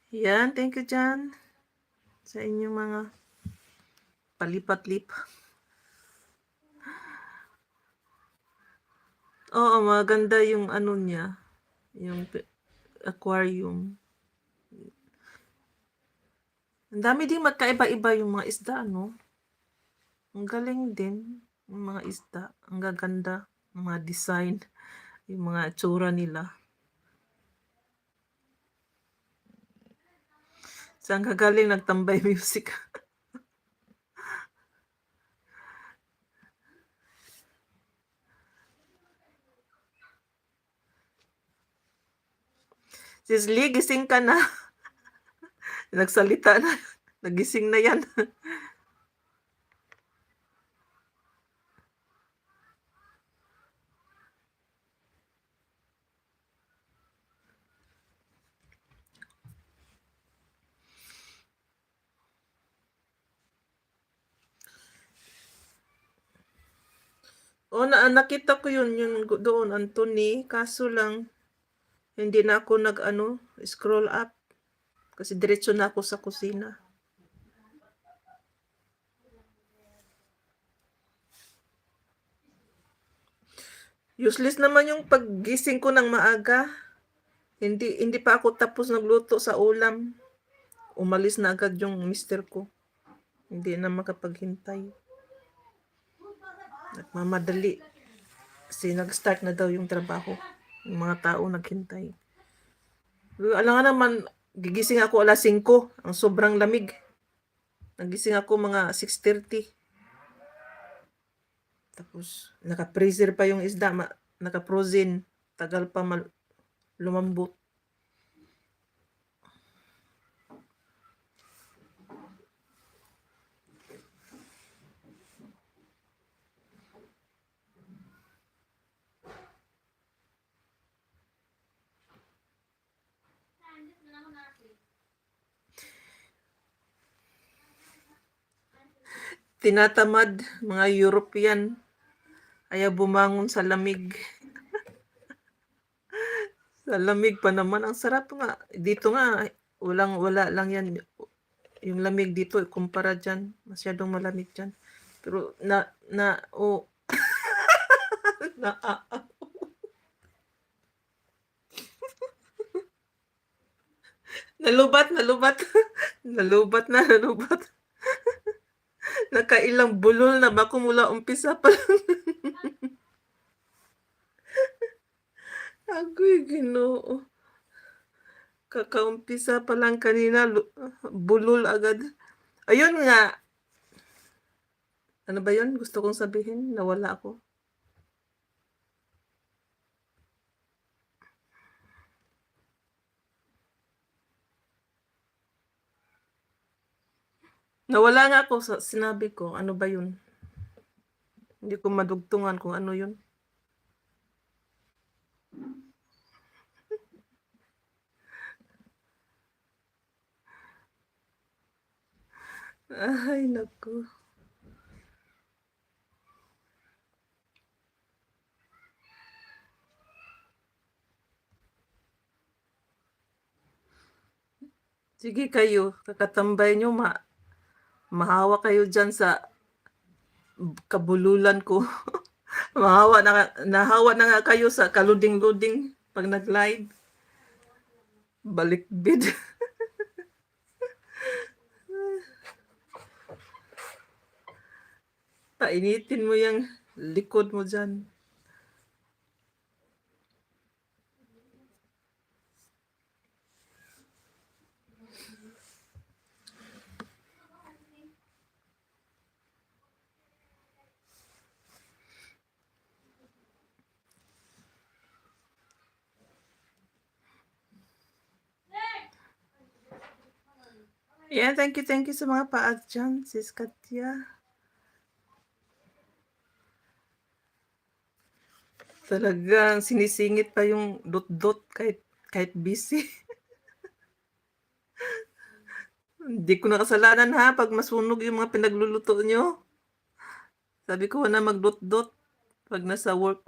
Yan, thank you diyan sa inyong mga palipat-lipat. Oo, maganda yung ano niya, yung aquarium. Ang dami din magkaiba-iba yung mga isda, no? Ang galing din yung mga isda. Ang gaganda, yung mga design, yung mga itsura nila. Saan ka galing nagtambay music? Sis Lee, gising ka na. Nagsalita na. Nagising na yan. O, nakita ko yun, yung doon, Anthony. Kaso lang, hindi na ako scroll up. Kasi diretso na ako sa kusina. Useless naman yung paggising ko ng maaga. Hindi pa ako tapos nagluto sa ulam. Umalis na agad yung mister ko. Hindi na makapaghintay. Nagmamadali. Kasi nag-start na daw yung trabaho. Yung mga tao naghintay. Alam nga naman, gigising ako alas 5. Ang sobrang lamig. Nagising ako mga 6:30. Tapos, naka-freezer pa yung isda. Naka-frozen. Tagal pa lumambot. Tinatamad mga European. Ayaw bumangon sa lamig. Sa lamig pa naman. Ang sarap nga. Dito nga, wala lang yan. Yung lamig dito, kumpara dyan. Masyadong malamig dyan. Pero, nalubat. Nalubat. Nakailang bulol na ba kung mula umpisa pa lang. Agoy, Ginoo. Kakaumpisa pa lang kanina, bulol agad. Ayun nga. Ano ba yun? Gusto kong sabihin, nawala ako. Nawala nga ako sa sinabi ko. Ano ba yun? Hindi ko madugtungan kung ano yun. Ay, naku. Sige kayo, kakatambay nyo, mahawa kayo dyan sa kabululan ko. Nahawa na nga kayo sa kaluding-luding pag nag-live. Balikbid. Painitin mo yung likod mo dyan. Yeah, thank you sa mga paad dyan, Sis Katya. Talagang sinisingit pa yung dot-dot kahit busy. Hindi ko nakasalanan ha, pag masunog yung mga pinagluluto nyo. Sabi ko na mag-dot-dot pag nasa work.